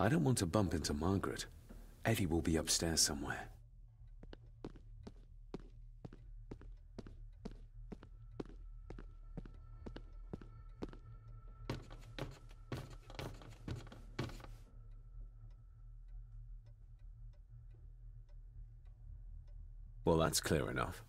I don't want to bump into Margaret. Eddie will be upstairs somewhere. Well, that's clear enough.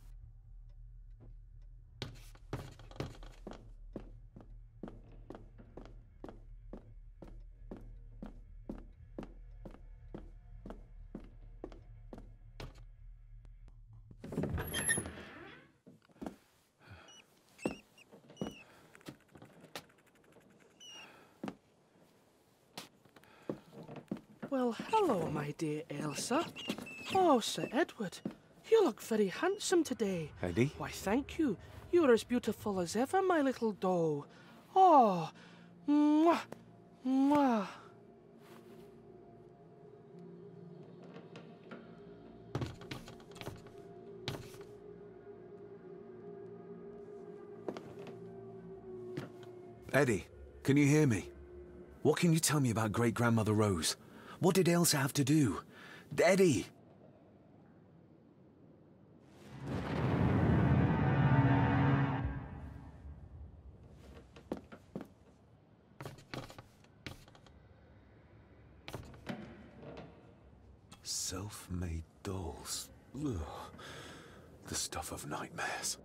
Well, hello, my dear Elsa. Oh, Sir Edward, you look very handsome today. Eddie? Why, thank you. You're as beautiful as ever, my little doe. Oh, mwah, mwah. Eddie, can you hear me? What can you tell me about Great-Grandmother Rose? What did Elsa have to do? Eddie! Self-made dolls. Ugh. The stuff of nightmares.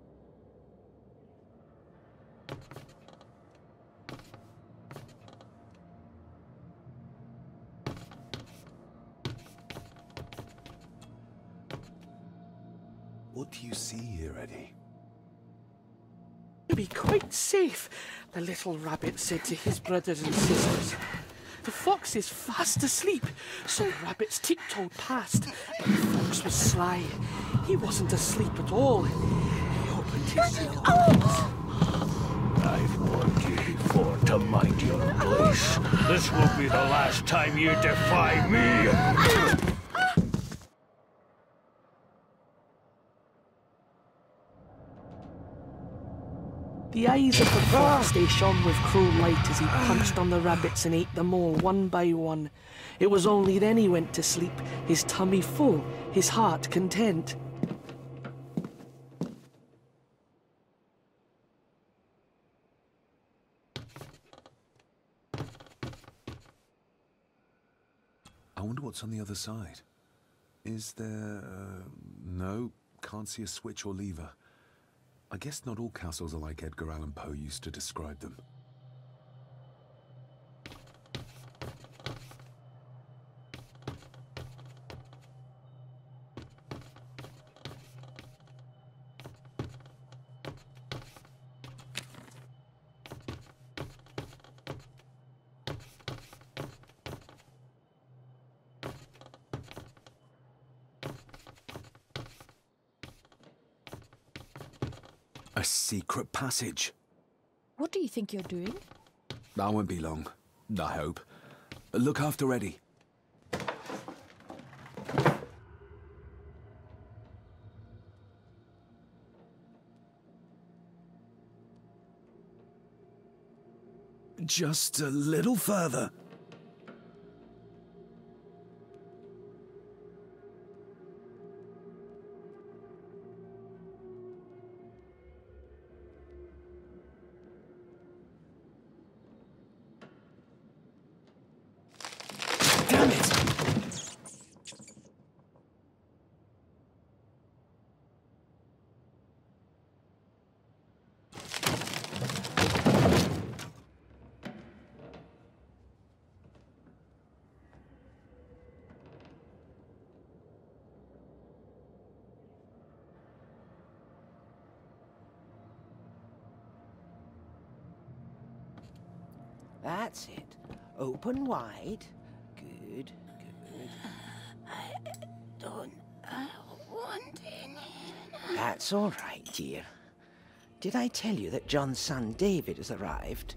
What do you see here, Eddie? You'll be quite safe, the little rabbit said to his brothers and sisters. The fox is fast asleep, so the rabbits tiptoed past, but the fox was sly. He wasn't asleep at all. He opened his yellow eyes. I've warned you before to mind your place. This will be the last time you defy me. The eyes of the fox, they shone with cruel light as he punched on the rabbits and ate them all one by one. It was only then he went to sleep, his tummy full, his heart content. I wonder what's on the other side. Is there... no, can't see a switch or lever. I guess not all castles are like Edgar Allan Poe used to describe them. A secret passage. What do you think you're doing? That won't be long, I hope. Look after Eddie. Just a little further. Damn it! That's it. Open wide. Good, good. I don't want any. That's all right, dear. Did I tell you that John's son David has arrived?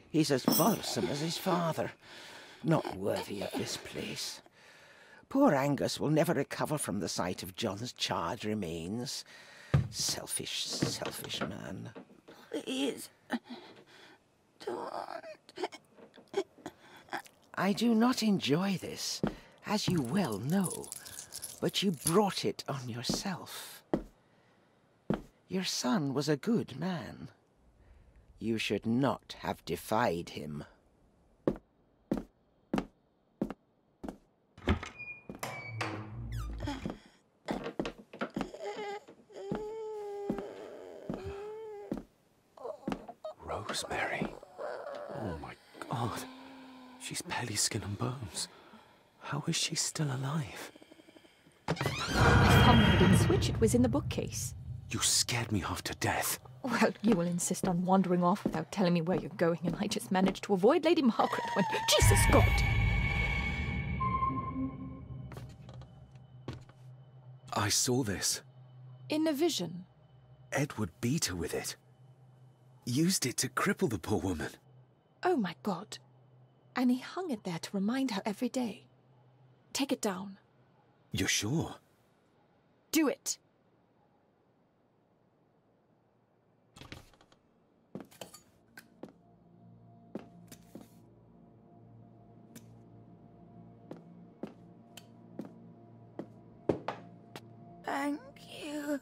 He's as bothersome as his father. Not worthy of this place. Poor Angus will never recover from the sight of John's charred remains. Selfish, selfish man. Please, don't. I do not enjoy this, as you well know, but you brought it on yourself. Your son was a good man. You should not have defied him. Rosemary. Oh my God. She's barely skin and bones. How is she still alive? I found the hidden switch. It was in the bookcase. You scared me half to death. Well, you will insist on wandering off without telling me where you're going, and I just managed to avoid Lady Margaret when... Jesus God! I saw this. In a vision. Edward beat her with it. Used it to cripple the poor woman. Oh my God. And he hung it there to remind her every day. Take it down. You're sure? Do it. Thank you.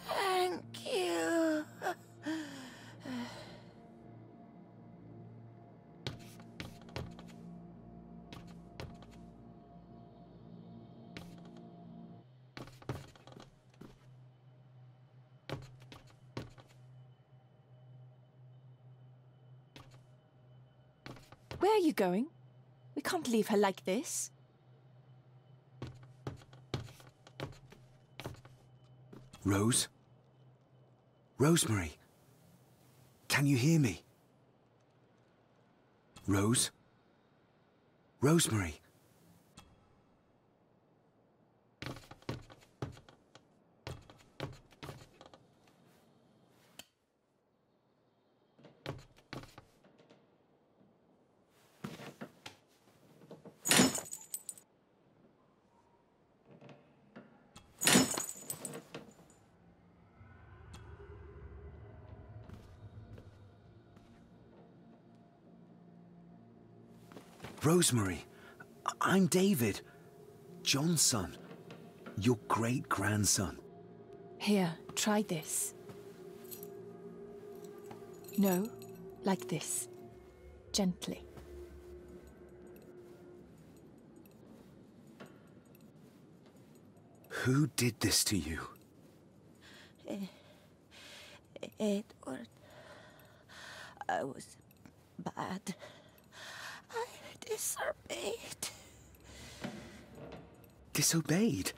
Thank you. Where are you going? We can't leave her like this. Rose? Rosemary? Can you hear me? Rose? Rosemary? Rosemary, I'm David, John's son, your great-grandson. Here, try this. No, like this. Gently. Who did this to you? Edward, I was bad. I disobeyed. Disobeyed?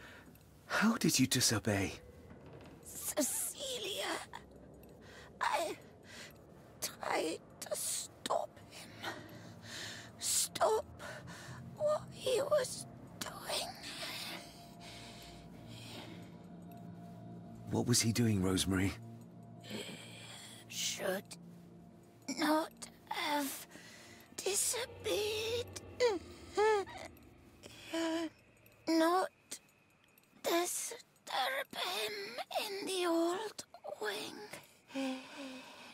How did you disobey? Cecilia, I tried to stop him. Stop what he was doing. What was he doing, Rosemary? Should not have disobeyed. Not disturb him in the old wing.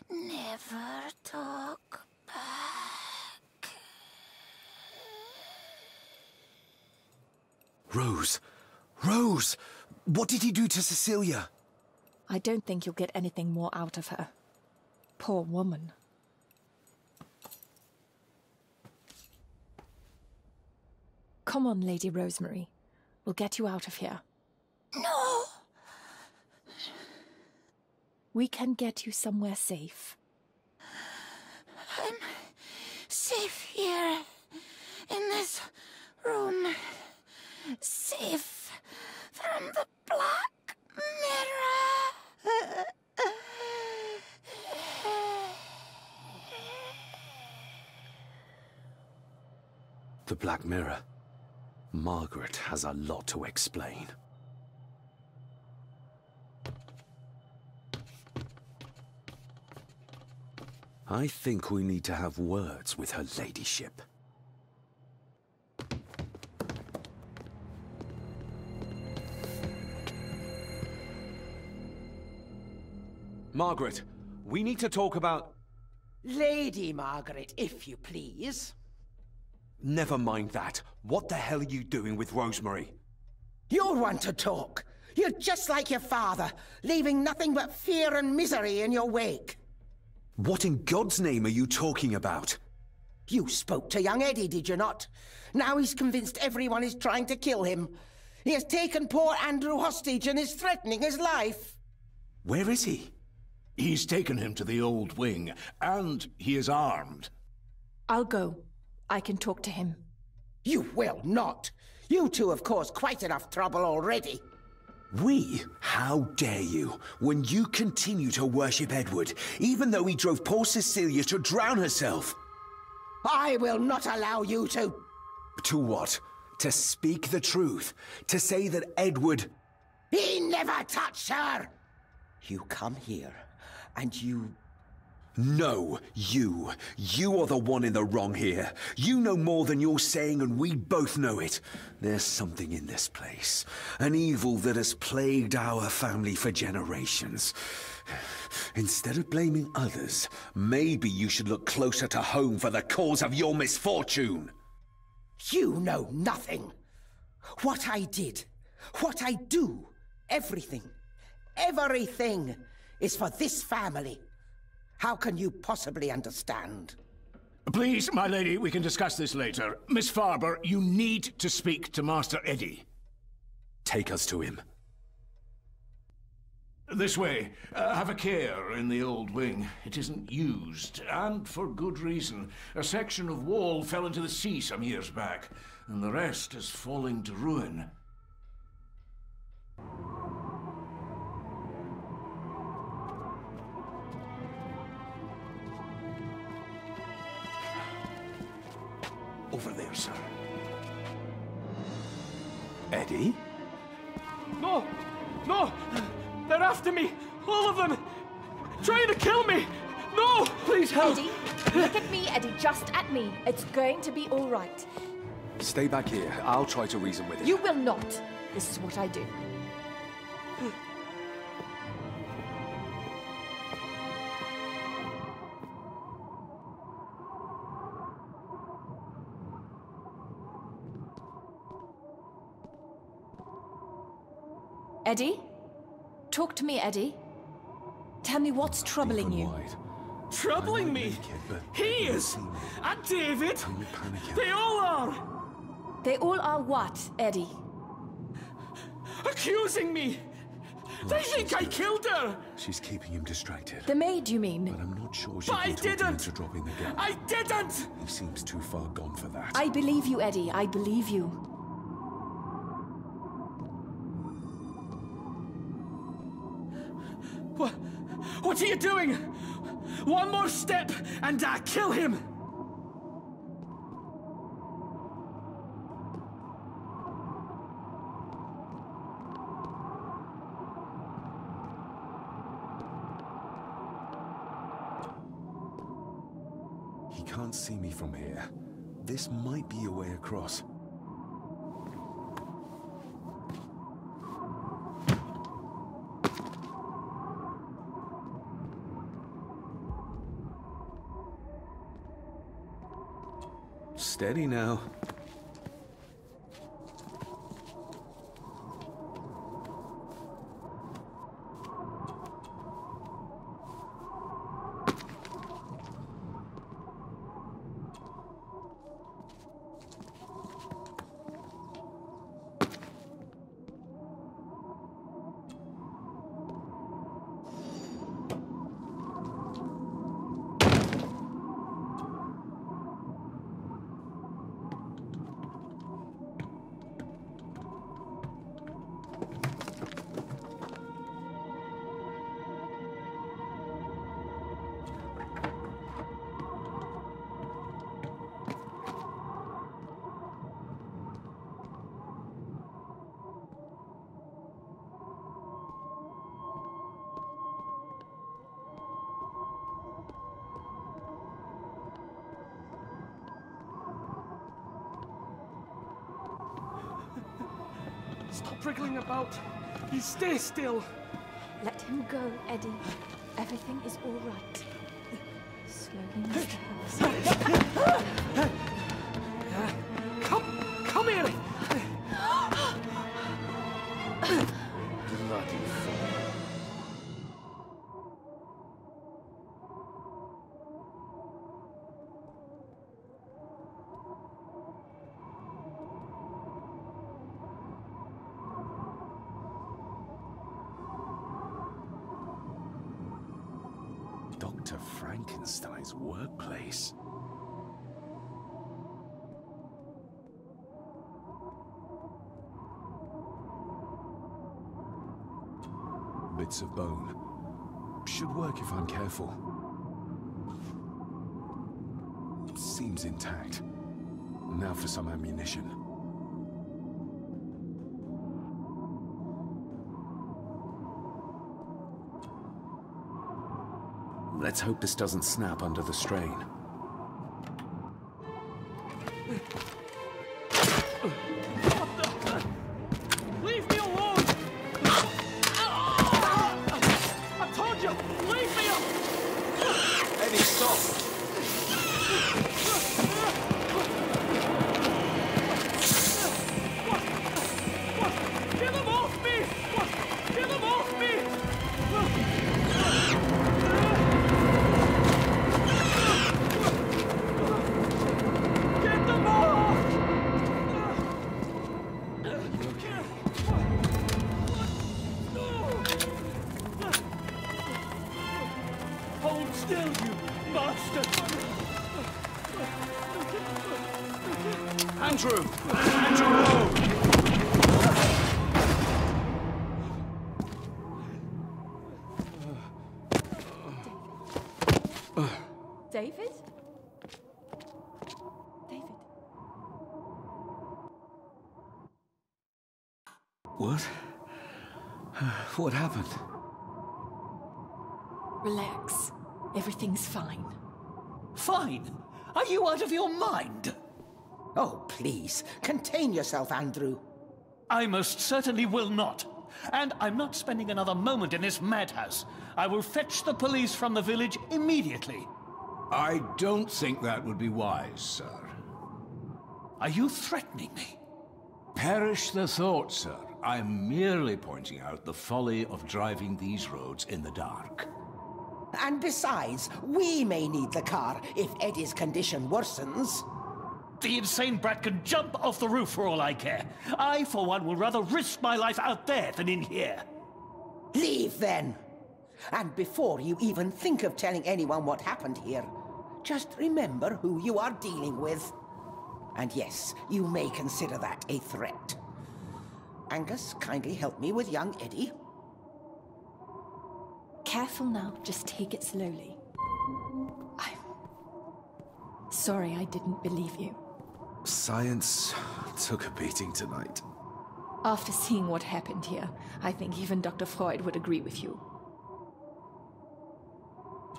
Never talk back. Rose! Rose! What did he do to Cecilia? I don't think you'll get anything more out of her. Poor woman. Come on, Lady Rosemary. We'll get you out of here. No! We can get you somewhere safe. I'm safe here, in this room. Safe from the Black Mirror. The Black Mirror. Margaret has a lot to explain. I think we need to have words with her ladyship. Margaret, we need to talk about... Lady Margaret, if you please. Never mind that. What the hell are you doing with Rosemary? You're one to talk. You're just like your father, leaving nothing but fear and misery in your wake. What in God's name are you talking about? You spoke to young Eddie, did you not? Now he's convinced everyone is trying to kill him. He has taken poor Andrew hostage and is threatening his life. Where is he? He's taken him to the old wing, and he is armed. I'll go. I can talk to him. You will not. You two have caused quite enough trouble already. We? How dare you, when you continue to worship Edward, even though he drove poor Cecilia to drown herself? I will not allow you to... To what? To speak the truth? To say that Edward... He never touched her! You come here, and you... No, you. You are the one in the wrong here. You know more than you're saying, and we both know it. There's something in this place. An evil that has plagued our family for generations. Instead of blaming others, maybe you should look closer to home for the cause of your misfortune. You know nothing. What I did, what I do, everything is for this family. How can you possibly understand? Please, my lady, we can discuss this later. Miss Farber, you need to speak to Master Eddie. Take us to him. This way. Have a care in the old wing. It isn't used, and for good reason. A section of wall fell into the sea some years back, and the rest is falling to ruin. Over there, sir. Eddie? No! No! They're after me! All of them! Trying to kill me! No! Please help! Eddie, look at me, Eddie, just at me. It's going to be all right. Stay back here. I'll try to reason with him. You will not. This is what I do. Eddie? Talk to me, Eddie. Tell me what's troubling you. Troubling me? He is! And David! They all are! They all are what, Eddie? Accusing me! They think I killed her! She's keeping him distracted. The maid, you mean? But I'm not sure she But can I talk him didn't! into dropping the gun. I didn't! He seems too far gone for that. I believe you, Eddie. I believe you. What are you doing? One more step and I kill him! He can't see me from here. This might be a way across. Steady now. Stop wriggling about. You stay still. Let him go, Eddie. Everything is all right. Slowly, Mr. Harrison. Dr. Frankenstein's workplace. Bits of bone. Should work if I'm careful. Seems intact. Now for some ammunition. Let's hope this doesn't snap under the strain. Leave me alone! I told you, leave me alone! Eddie, stop! Get them off me! Get them off me! Get them off! Hold still, you bastard! Andrew! Andrew! David? David? What? What happened? Relax. Everything's fine. Fine. Are you out of your mind? Oh, please, contain yourself, Andrew. I most certainly will not. And I'm not spending another moment in this madhouse. I will fetch the police from the village immediately. I don't think that would be wise, sir. Are you threatening me? Perish the thought, sir. I'm merely pointing out the folly of driving these roads in the dark. And besides, we may need the car if Eddie's condition worsens. The insane brat can jump off the roof for all I care. I, for one, will rather risk my life out there than in here. Leave, then. And before you even think of telling anyone what happened here, just remember who you are dealing with. And yes, you may consider that a threat. Angus, kindly help me with young Eddie. Careful now, just take it slowly. I'm sorry I didn't believe you. Science took a beating tonight. After seeing what happened here, I think even Dr. Freud would agree with you.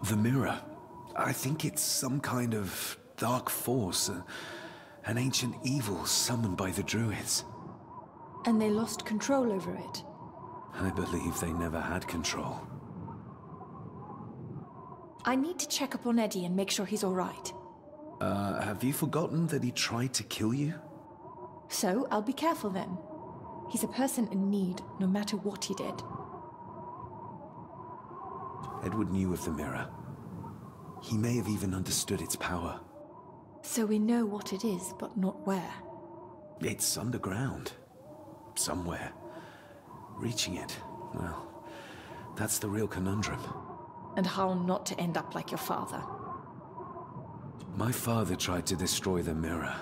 The mirror. I think it's some kind of dark force, an ancient evil summoned by the druids. And they lost control over it. I believe they never had control. I need to check up on Eddie and make sure he's all right. Have you forgotten that he tried to kill you? So, I'll be careful then. He's a person in need, no matter what he did. Edward knew of the mirror. He may have even understood its power. So we know what it is, but not where. It's underground. Somewhere. Reaching it, well, that's the real conundrum. And how not to end up like your father. My father tried to destroy the mirror,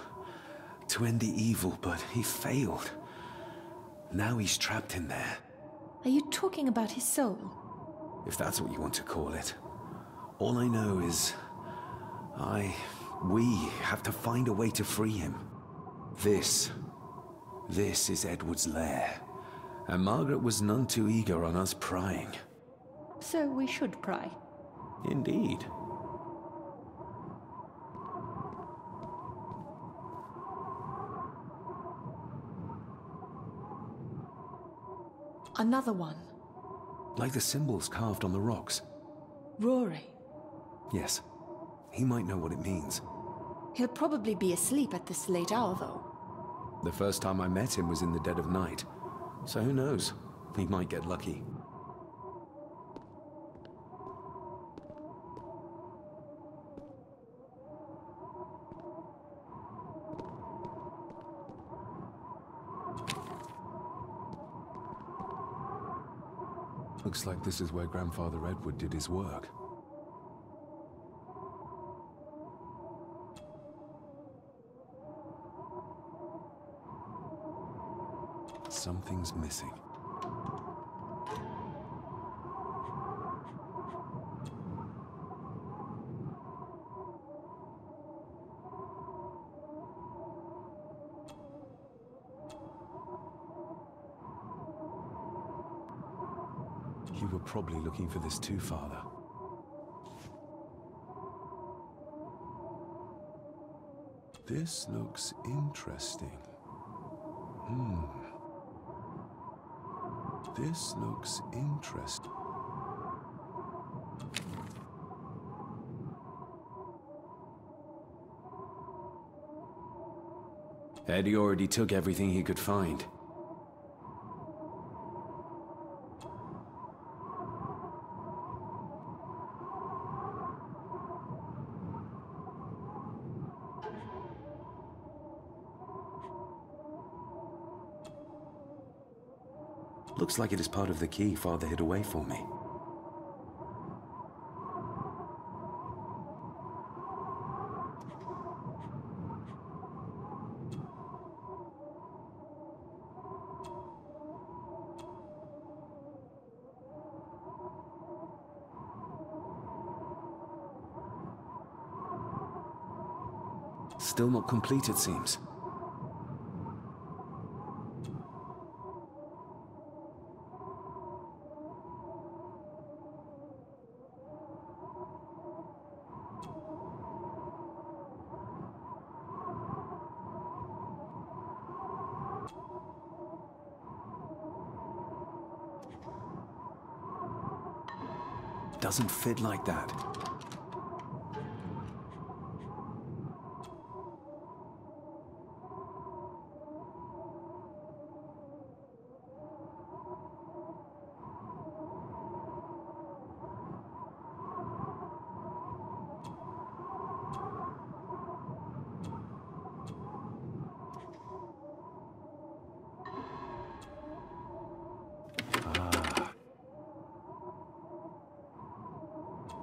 to end the evil, but he failed. Now he's trapped in there. Are you talking about his soul? If that's what you want to call it. All I know is... we have to find a way to free him. This is Edward's lair. And Margaret was none too eager on us prying. So we should pry. Indeed. Another one. Like the symbols carved on the rocks. Rory. Yes. He might know what it means. He'll probably be asleep at this late hour, though. The first time I met him was in the dead of night. So who knows? He might get lucky. Looks like this is where Grandfather Edward did his work. Something's missing. You were probably looking for this too, Father. This looks interesting. This looks interesting. Eddie already took everything he could find. Looks like it is part of the key Father hid away for me. Still not complete, it seems. Doesn't fit like that.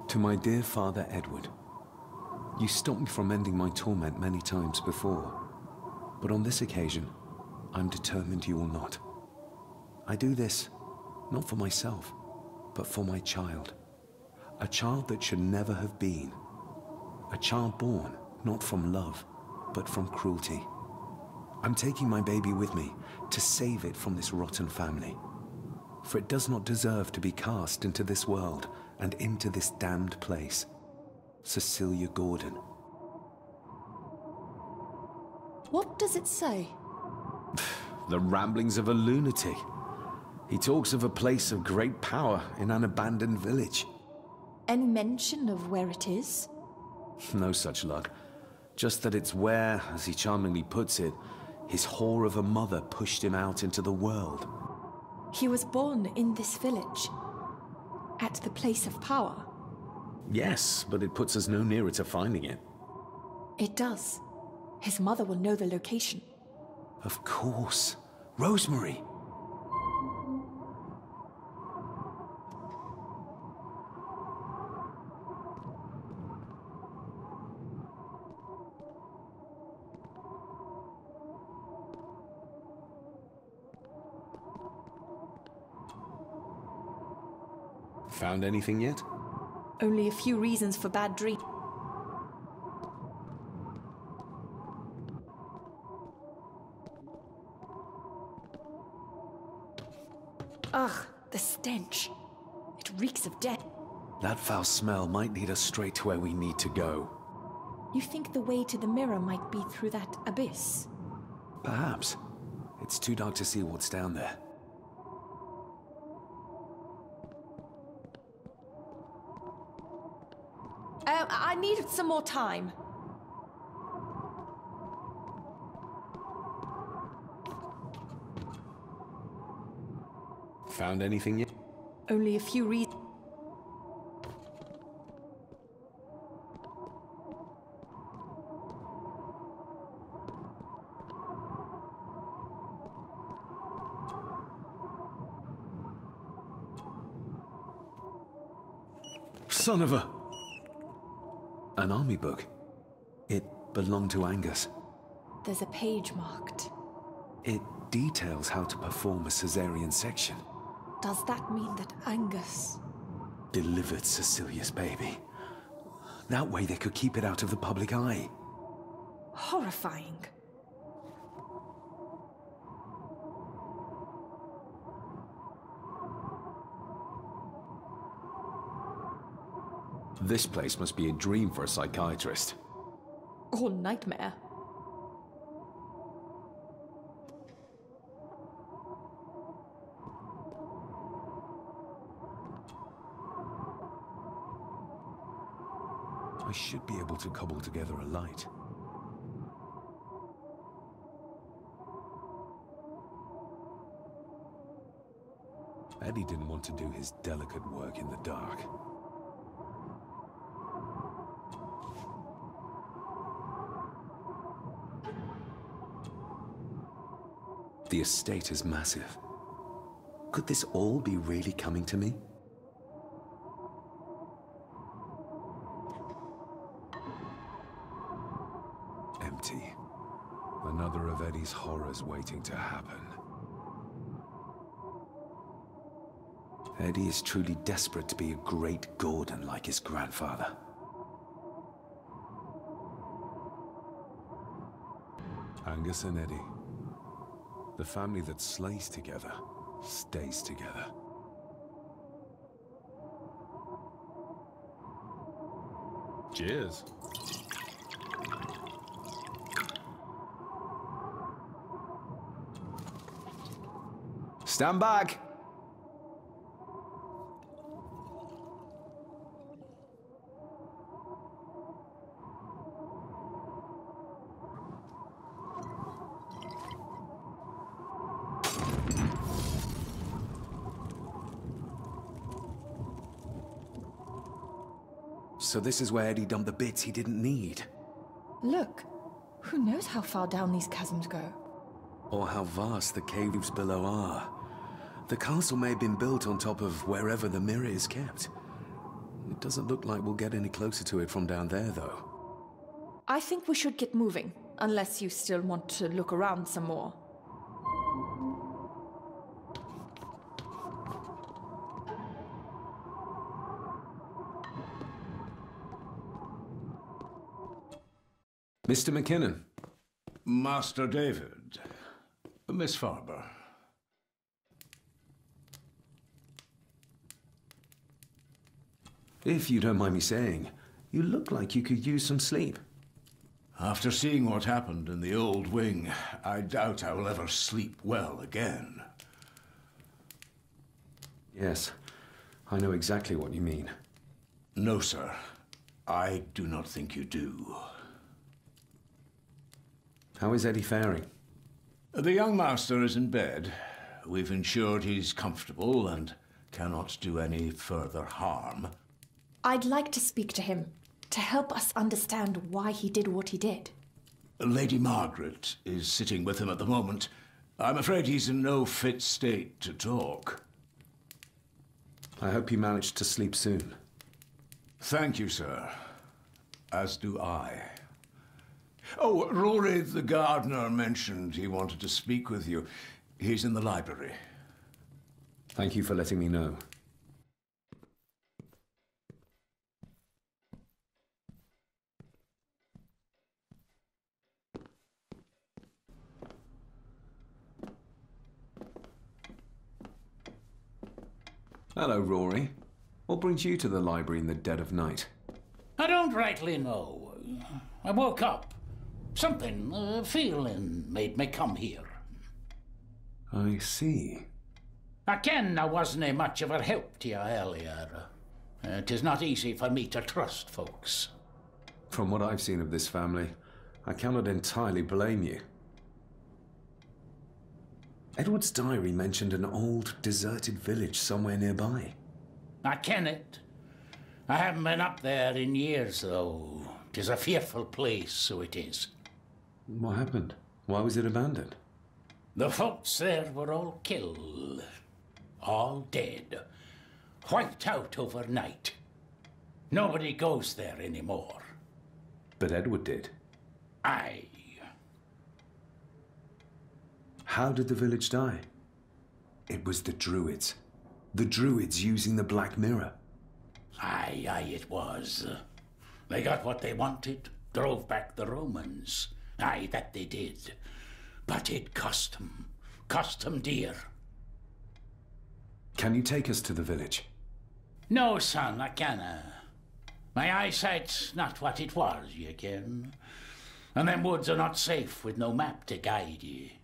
To my dear Father Edward, you stopped me from ending my torment many times before, but on this occasion, I'm determined you will not. I do this, not for myself, but for my child. A child that should never have been. A child born, not from love, but from cruelty. I'm taking my baby with me to save it from this rotten family. For it does not deserve to be cast into this world and into this damned place. Cecilia Gordon. What does it say? The ramblings of a lunatic. He talks of a place of great power in an abandoned village. Any mention of where it is? No such luck. Just that it's where, as he charmingly puts it, his whore of a mother pushed him out into the world. He was born in this village, at the place of power. Yes, but it puts us no nearer to finding it. It does. His mother will know the location. Of course. Rosemary. Found anything yet? Only a few reasons for bad dreams. Ugh, the stench. It reeks of death. That foul smell might lead us straight to where we need to go. You think the way to the mirror might be through that abyss? Perhaps. It's too dark to see what's down there. I need some more time. Found anything yet? Only a few reasons. Son of a... An army book. It belonged to Angus. There's a page marked. It details how to perform a cesarean section. Does that mean that Angus... Delivered Cecilia's baby. That way they could keep it out of the public eye. Horrifying. This place must be a dream for a psychiatrist. Or nightmare. I should be able to cobble together a light. Eddie didn't want to do his delicate work in the dark. The estate is massive. Could this all be really coming to me? Empty. Another of Eddie's horrors waiting to happen. Eddie is truly desperate to be a great Gordon like his grandfather. Angus and Eddie. The family that slays together, stays together. Cheers. Stand back! So this is where Eddie dumped the bits he didn't need. Look, who knows how far down these chasms go? Or how vast the caves below are. The castle may have been built on top of wherever the mirror is kept. It doesn't look like we'll get any closer to it from down there, though. I think we should get moving, unless you still want to look around some more. Mr. McKinnon. Master David. Miss Farber. If you don't mind me saying, you look like you could use some sleep. After seeing what happened in the old wing, I doubt I will ever sleep well again. Yes, I know exactly what you mean. No, sir. I do not think you do. How is Eddie faring? The young master is in bed. We've ensured he's comfortable and cannot do any further harm. I'd like to speak to him, to help us understand why he did what he did. Lady Margaret is sitting with him at the moment. I'm afraid he's in no fit state to talk. I hope you managed to sleep soon. Thank you, sir. As do I. Oh, Rory the gardener mentioned he wanted to speak with you. He's in the library. Thank you for letting me know. Hello, Rory. What brings you to the library in the dead of night? I don't rightly know. I woke up. Something, a feeling, made me come here. I see. I ken I wasn't much of a help to you earlier. It is not easy for me to trust folks. From what I've seen of this family, I cannot entirely blame you. Edward's diary mentioned an old, deserted village somewhere nearby. I ken it. I haven't been up there in years, though. 'Tis a fearful place, so it is. What happened? Why was it abandoned? The folks there were all killed. All dead. Wiped out overnight. Nobody goes there anymore. But Edward did. Aye. How did the village die? It was the Druids. The Druids using the Black Mirror. Aye, aye, it was. They got what they wanted, drove back the Romans. Aye, that they did. But it cost them dear. Can you take us to the village? No, son, I canna. My eyesight's not what it was, you ken. And them woods are not safe with no map to guide ye.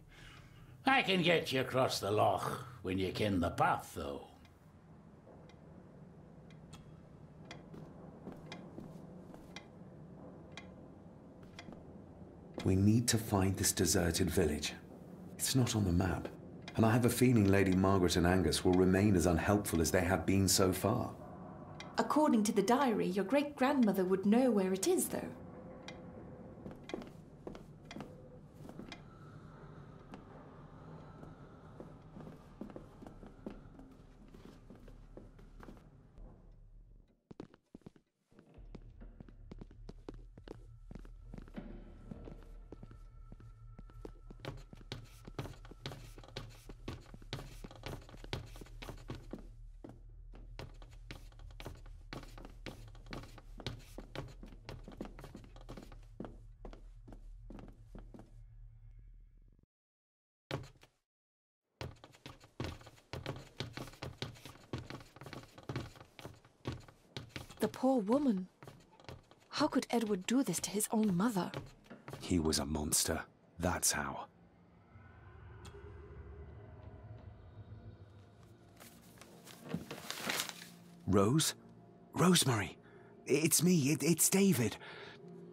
I can get you across the loch when you ken the path, though. We need to find this deserted village. It's not on the map, and I have a feeling Lady Margaret and Angus will remain as unhelpful as they have been so far. According to the diary, your great-grandmother would know where it is, though. The poor woman. How could Edward do this to his own mother? He was a monster. That's how. Rose? Rosemary! It's me, it's David.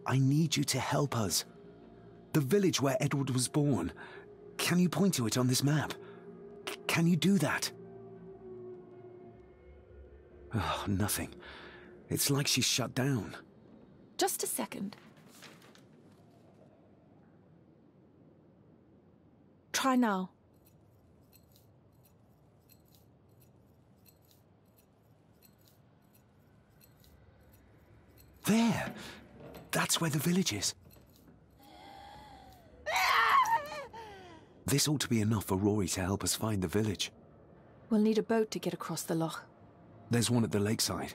I need you to help us. The village where Edward was born. Can you point to it on this map? Can you do that? Oh, nothing. It's like she's shut down. Just a second. Try now. There! That's where the village is. This ought to be enough for Rory to help us find the village. We'll need a boat to get across the loch. There's one at the lakeside.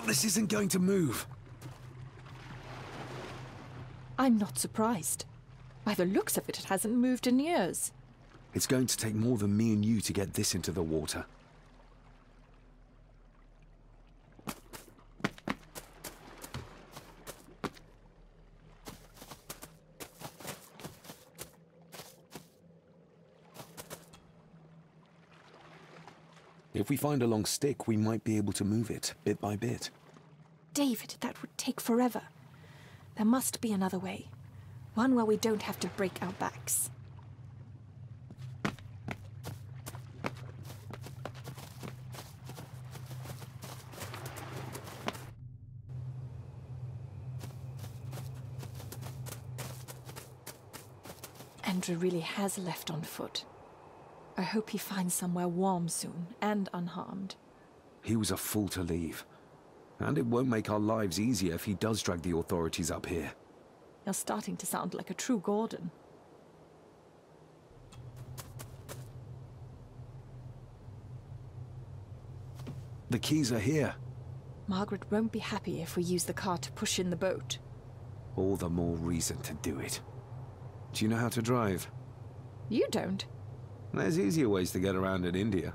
This isn't going to move. I'm not surprised. By the looks of it, it hasn't moved in years. It's going to take more than me and you to get this into the water. If we find a long stick, we might be able to move it, bit by bit. David, that would take forever. There must be another way. One where we don't have to break our backs. Andrew really has left on foot. I hope he finds somewhere warm soon, and unharmed. He was a fool to leave. And it won't make our lives easier if he does drag the authorities up here. You're starting to sound like a true Gordon. The keys are here. Margaret won't be happy if we use the car to push in the boat. All the more reason to do it. Do you know how to drive? You don't. There's easier ways to get around in India.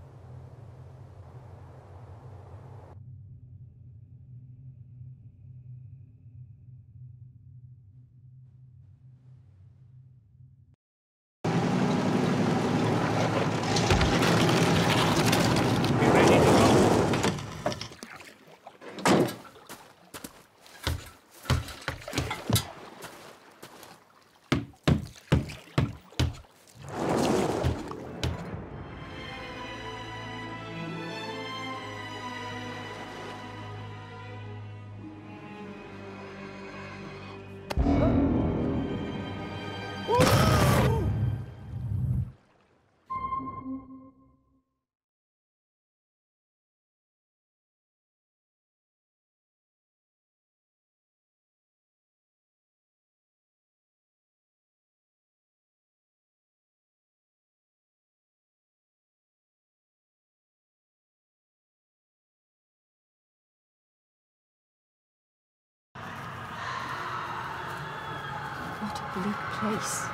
What a bleak place.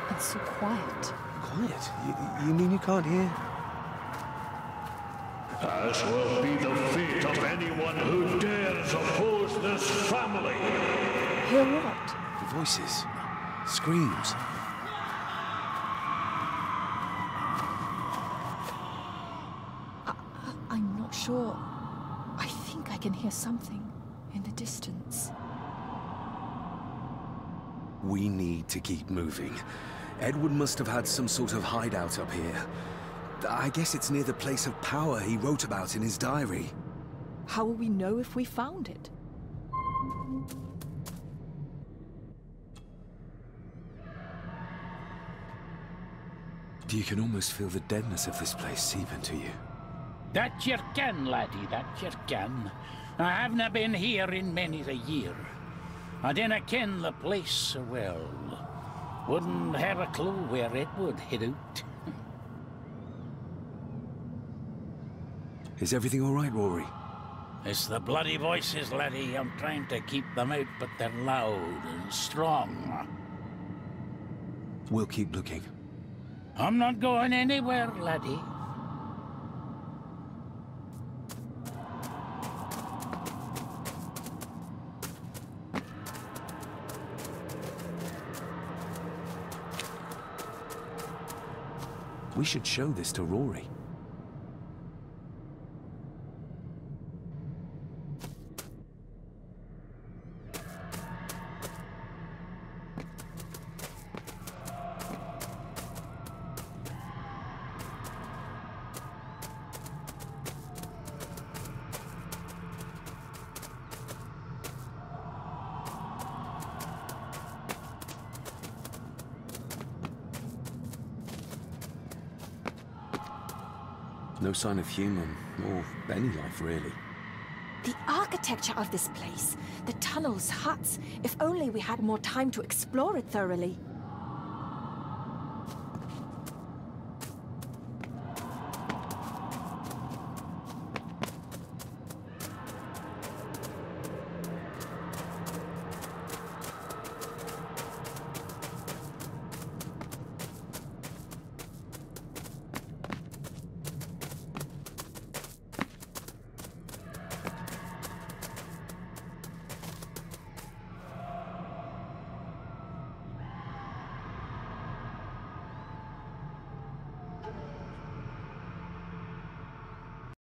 And so quiet. Quiet? You mean you can't hear? As will be the fate of anyone who dares oppose this family. Hear what? Voices. Screams. I'm not sure. I think I can hear something in the distance. We need to keep moving. Edward must have had some sort of hideout up here. I guess it's near the place of power he wrote about in his diary. How will we know if we found it? You can almost feel the deadness of this place seep into you. That you can, laddie, that you can. I havena been here in many a year. I dinna ken the place so well. Wouldn't have a clue where it would hit out. Is everything all right, Rory? It's the bloody voices, laddie. I'm trying to keep them out, but they're loud and strong. We'll keep looking. I'm not going anywhere, laddie. We should show this to Rory. No sign of human, or any life, really. The architecture of this place, the tunnels, huts. If only we had more time to explore it thoroughly.